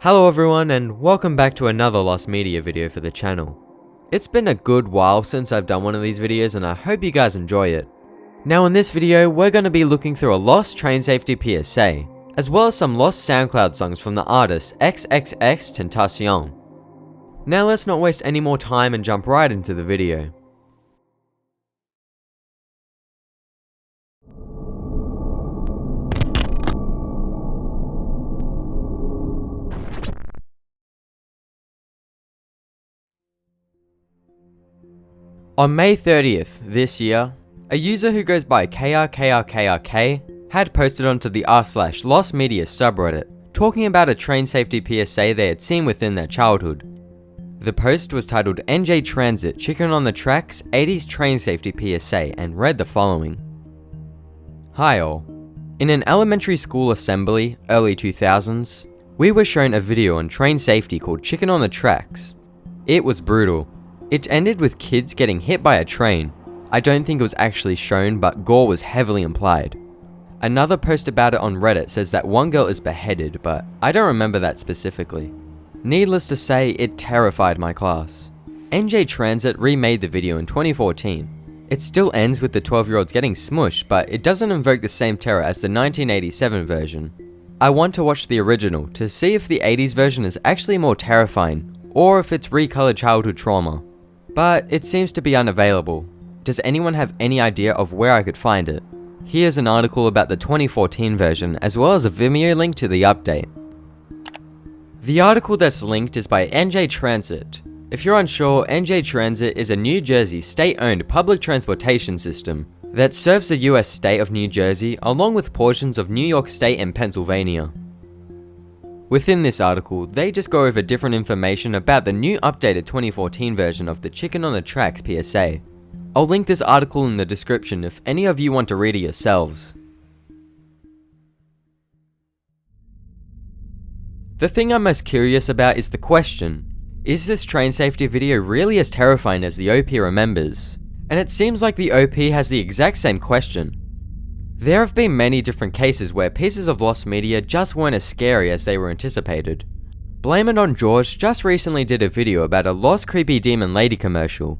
Hello everyone and welcome back to another Lost Media video for the channel. It's been a good while since I've done one of these videos and I hope you guys enjoy it. Now in this video we're going to be looking through a lost train safety PSA, as well as some lost SoundCloud songs from the artist XXXTENTACION. Now let's not waste any more time and jump right into the video. On May 30th this year, a user who goes by KRKRKRK had posted onto the r/Lost Media subreddit talking about a train safety PSA they had seen within their childhood. The post was titled NJ Transit Chicken on the Tracks 80s Train Safety PSA and read the following. Hi all. In an elementary school assembly, early 2000s, we were shown a video on train safety called Chicken on the Tracks. It was brutal. It ended with kids getting hit by a train. I don't think it was actually shown, but gore was heavily implied. Another post about it on Reddit says that one girl is beheaded, but I don't remember that specifically. Needless to say, it terrified my class. NJ Transit remade the video in 2014. It still ends with the 12-year-olds getting smushed, but it doesn't invoke the same terror as the 1987 version. I want to watch the original to see if the 80s version is actually more terrifying, or if it's recolored childhood trauma. But it seems to be unavailable. Does anyone have any idea of where I could find it? Here's an article about the 2014 version, as well as a Vimeo link to the update. The article that's linked is by NJ Transit. If you're unsure, NJ Transit is a New Jersey state-owned public transportation system that serves the US state of New Jersey along with portions of New York State and Pennsylvania. Within this article, they just go over different information about the new updated 2014 version of the Chicken on the Tracks PSA. I'll link this article in the description if any of you want to read it yourselves. The thing I'm most curious about is the question, is this train safety video really as terrifying as the OP remembers? And it seems like the OP has the exact same question. There have been many different cases where pieces of lost media just weren't as scary as they were anticipated. Blame It on George just recently did a video about a lost creepy demon lady commercial.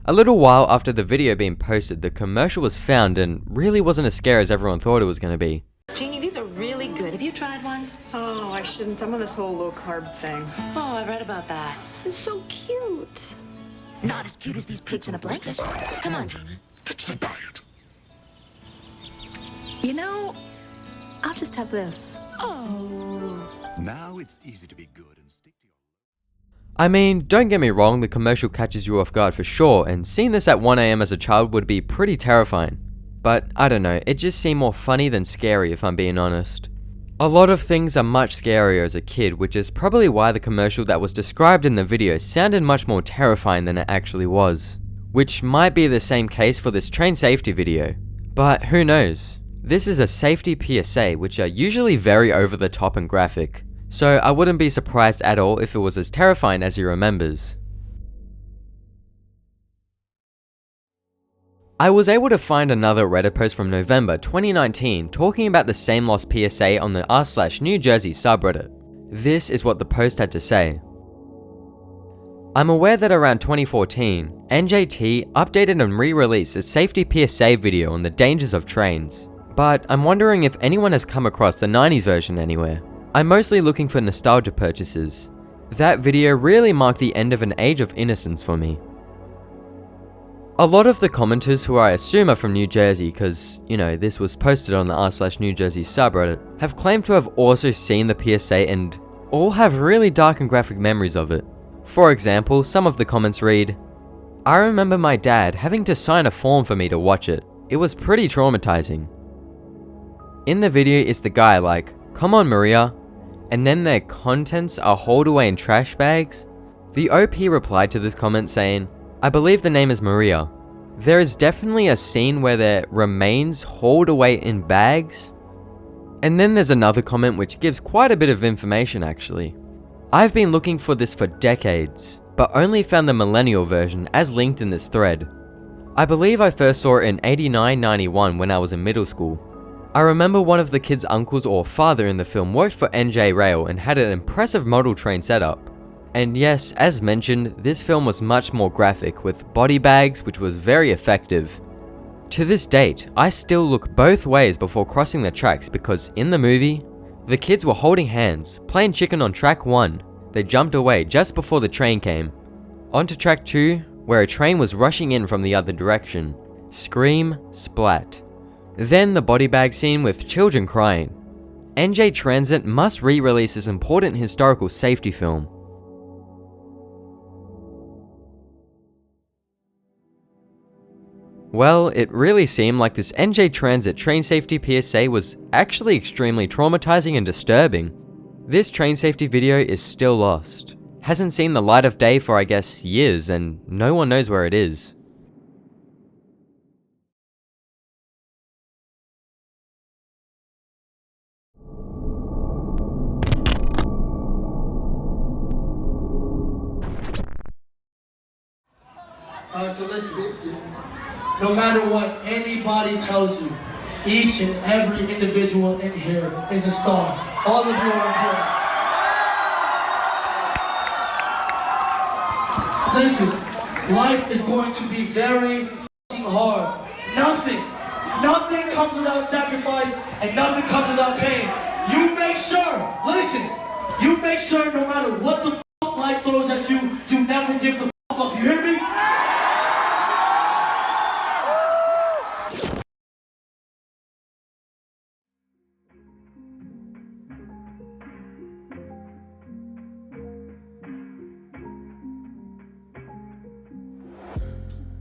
A little while after the video being posted, the commercial was found and really wasn't as scary as everyone thought it was going to be. Jeannie, these are really good. Have you tried one? Oh, I shouldn't. I'm on this whole low-carb thing. Oh, I read about that. It's so cute. Not as cute as these pigs in a blanket. Come on, Jeannie. Ditch the diet. You know, I'll just have this. Oh. Now it's easy to be good and stick to your... I mean, don't get me wrong, the commercial catches you off guard for sure, and seeing this at 1 AM as a child would be pretty terrifying. But I don't know, it just seemed more funny than scary if I'm being honest. A lot of things are much scarier as a kid, which is probably why the commercial that was described in the video sounded much more terrifying than it actually was. Which might be the same case for this train safety video. But who knows? This is a safety PSA, which are usually very over the top and graphic, so I wouldn't be surprised at all if it was as terrifying as he remembers. I was able to find another Reddit post from November 2019 talking about the same lost PSA on the r/New Jersey subreddit. This is what the post had to say. I'm aware that around 2014, NJT updated and re-released a safety PSA video on the dangers of trains. But I'm wondering if anyone has come across the 90s version anywhere. I'm mostly looking for nostalgia purchases. That video really marked the end of an age of innocence for me. A lot of the commenters, who I assume are from New Jersey because, you know, this was posted on the r/New Jersey subreddit, have claimed to have also seen the PSA and all have really dark and graphic memories of it. For example, some of the comments read, I remember my dad having to sign a form for me to watch it. It was pretty traumatizing. In the video is the guy like, come on Maria, and then their contents are hauled away in trash bags. The OP replied to this comment saying, I believe the name is Maria. There is definitely a scene where their remains hauled away in bags. And then there's another comment which gives quite a bit of information actually. I've been looking for this for decades. but only found the millennial version as linked in this thread. I believe I first saw it in 89-91 when I was in middle school. I remember one of the kids' uncles or father in the film worked for NJ Rail and had an impressive model train setup. And yes, as mentioned, this film was much more graphic with body bags, which was very effective. To this date, I still look both ways before crossing the tracks because in the movie, the kids were holding hands, playing chicken on track 1. They jumped away just before the train came. Onto track 2, where a train was rushing in from the other direction. Scream, splat. Then the body bag scene with children crying. NJ Transit must re-release this important historical safety film. Well, it really seemed like this NJ Transit train safety PSA was actually extremely traumatizing and disturbing. This train safety video is still lost. Hasn't seen the light of day for I guess years and no one knows where it is. So listen, no matter what anybody tells you, each and every individual in here is a star. All of you are important. Listen, life is going to be very hard. Nothing comes without sacrifice and nothing comes without pain. You make sure, listen, you make sure no matter what the life throws at you, you never give the up, you hear me?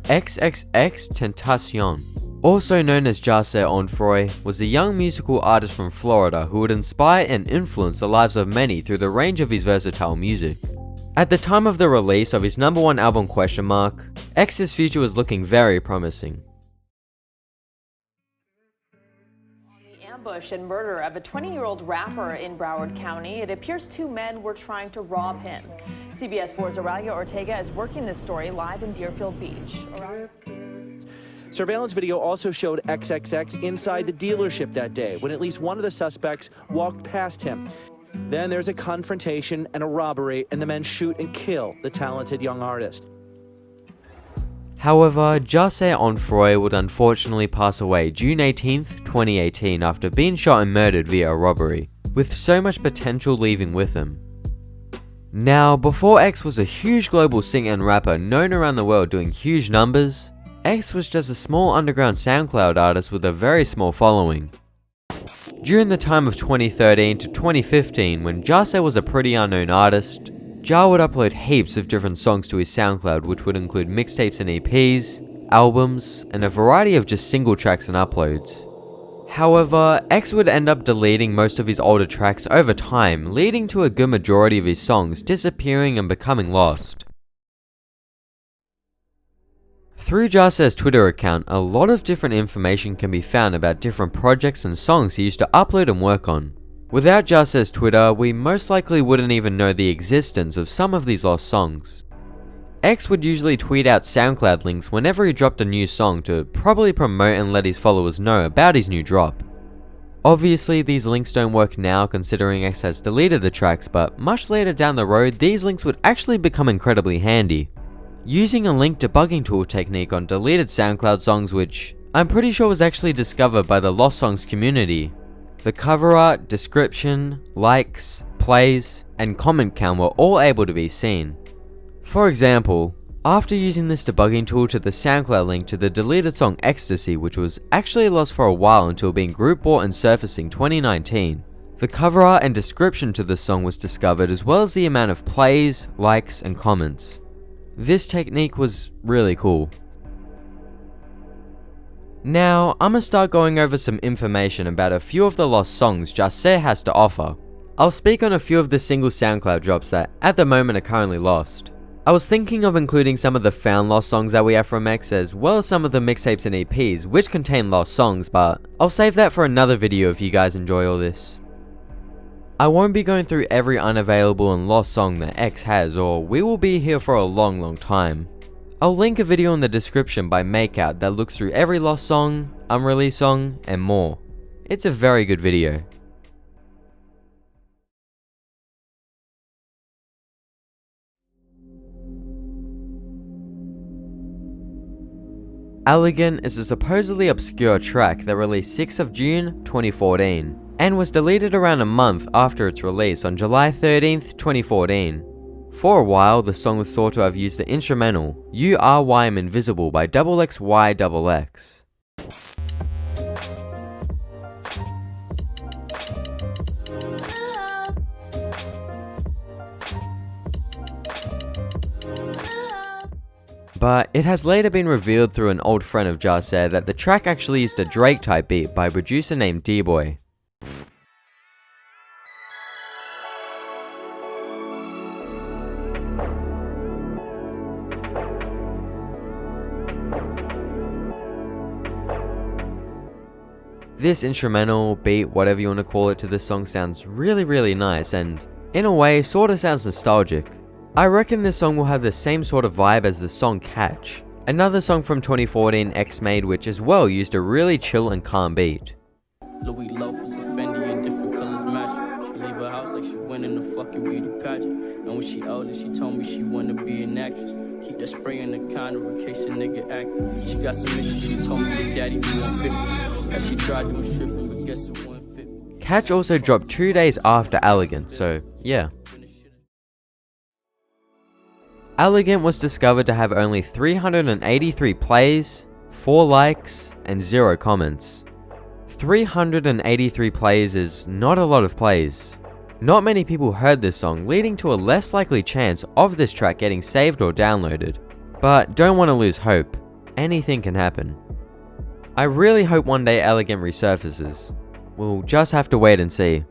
XXXTENTACION, also known as Jarse Onfroy, was a young musical artist from Florida who would inspire and influence the lives of many through the range of his versatile music. At the time of the release of his #1 album X's future was looking very promising. The ambush and murder of a 20-year-old rapper in Broward County. It appears 2 men were trying to rob him. CBS 4's Aurelia Ortega is working this story live in Deerfield Beach. Surveillance video also showed XXX inside the dealership that day when at least one of the suspects walked past him. Then there's a confrontation and a robbery, and the men shoot and kill the talented young artist. However, Jarse Onfroy would unfortunately pass away June 18th, 2018 after being shot and murdered via a robbery, with so much potential leaving with him. Now, before X was a huge global singer and rapper known around the world doing huge numbers, X was just a small underground SoundCloud artist with a very small following. During the time of 2013 to 2015, when Jarse was a pretty unknown artist, Jar would upload heaps of different songs to his SoundCloud, which would include mixtapes and EPs, albums, and a variety of just single tracks and uploads. However, X would end up deleting most of his older tracks over time, leading to a good majority of his songs disappearing and becoming lost. Through Jarse's Twitter account, a lot of different information can be found about different projects and songs he used to upload and work on. Without Jarse's Twitter, we most likely wouldn't even know the existence of some of these lost songs. X would usually tweet out SoundCloud links whenever he dropped a new song to probably promote and let his followers know about his new drop. Obviously, these links don't work now considering X has deleted the tracks, but much later down the road, these links would actually become incredibly handy. Using a link debugging tool technique on deleted SoundCloud songs, which I'm pretty sure was actually discovered by the Lost Songs community. The cover art, description, likes, plays, and comment count were all able to be seen. For example, after using this debugging tool to the SoundCloud link to the deleted song Ecstasy, which was actually lost for a while until being group bought and surfacing 2019, the cover art and description to the song was discovered as well as the amount of plays, likes, and comments. This technique was really cool. Now, I'ma start going over some information about a few of the lost songs Jarse has to offer. I'll speak on a few of the single SoundCloud drops that, at the moment, are currently lost. I was thinking of including some of the found lost songs that we have from X, as well as some of the mixtapes and EPs which contain lost songs, but I'll save that for another video if you guys enjoy all this. I won't be going through every unavailable and lost song that X has, or we will be here for a long time. I'll link a video in the description by Makeout that looks through every lost song, unreleased song, and more. It's a very good video. Elegant is a supposedly obscure track that released 6th of June 2014 and was deleted around a month after its release on July 13th, 2014. For a while, the song was thought to have used the instrumental You Are Why I'm Invisible by XXXYXX. But it has later been revealed through an old friend of Jarsair that the track actually used a Drake type beat by a producer named D-Boy. This instrumental, beat, whatever you want to call it to this song sounds really nice and, in a way, sorta sounds nostalgic. I reckon this song will have the same sort of vibe as the song Catch, another song from 2014 X made which as well used a really chill and calm beat. Louis loafers, a Fendi and different colors match. She leave her house like she went in a fucking beauty pageant. And when she older, she told me she wanna be an actress. Keep that spray in the counter in case a nigga act. She got some issues, she told me that daddy be 150. And she tried doing stripping, but guess it 150. Catch also dropped 2 days after Elegant, so yeah. Elegant was discovered to have only 383 plays, 4 likes, and 0 comments. 383 plays is not a lot of plays. Not many people heard this song, leading to a less likely chance of this track getting saved or downloaded. But don't want to lose hope. Anything can happen. I really hope one day Elegant resurfaces. We'll just have to wait and see.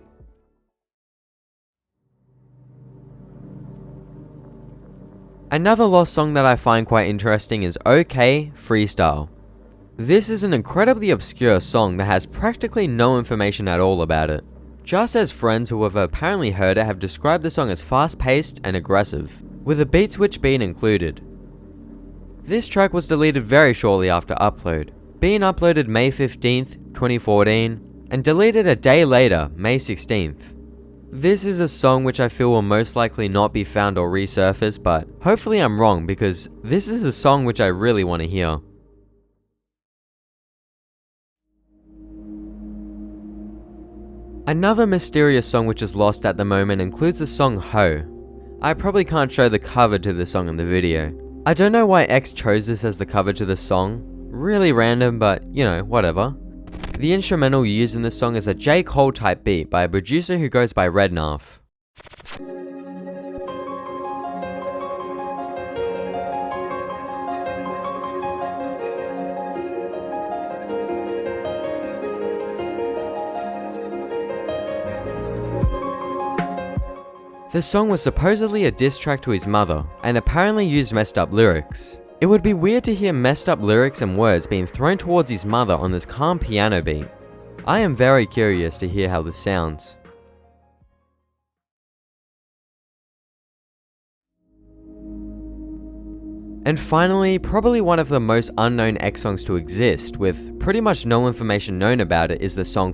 Another lost song that I find quite interesting is OK Freestyle. This is an incredibly obscure song that has practically no information at all about it. Jarsair's friends who have apparently heard it have described the song as fast-paced and aggressive, with a beat switch being included. This track was deleted very shortly after upload, being uploaded May 15th, 2014, and deleted a day later, May 16th. This is a song which I feel will most likely not be found or resurface, but hopefully I'm wrong because this is a song which I really want to hear. Another mysterious song which is lost at the moment includes the song Ho. I probably can't show the cover to this song in the video. I don't know why X chose this as the cover to the song. Really random, but you know, whatever. The instrumental used in this song is a J. Cole type beat by a producer who goes by Rednarf. The song was supposedly a diss track to his mother, and apparently used messed up lyrics. It would be weird to hear messed up lyrics and words being thrown towards his mother on this calm piano beat. I am very curious to hear how this sounds. And finally, probably one of the most unknown X songs to exist, with pretty much no information known about it, is the song ?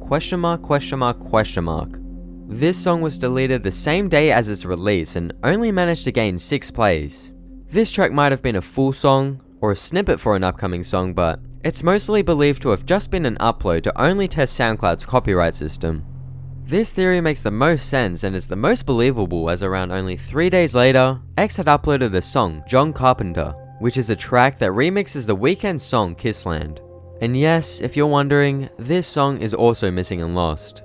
This song was deleted the same day as its release and only managed to gain 6 plays. This track might have been a full song, or a snippet for an upcoming song, but it's mostly believed to have just been an upload to only test SoundCloud's copyright system. This theory makes the most sense and is the most believable as around only 3 days later, X had uploaded the song John Carpenter, which is a track that remixes the Weeknd's song Kissland. And yes, if you're wondering, this song is also missing and lost.